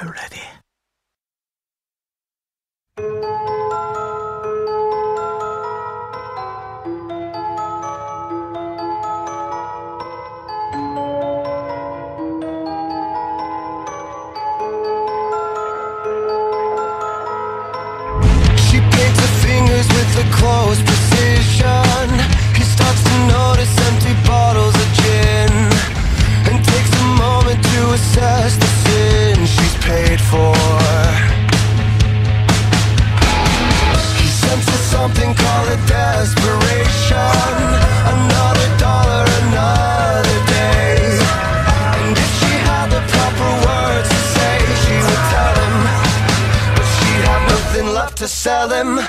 Are you ready? She paints her fingers with a close precision. He starts to notice empty bottles of gin and takes a moment to assess the sin she's paid for. He senses something, call it desperation. Another dollar, another day. And if she had the proper words to say, she would tell him, but she'd have nothing left to sell him.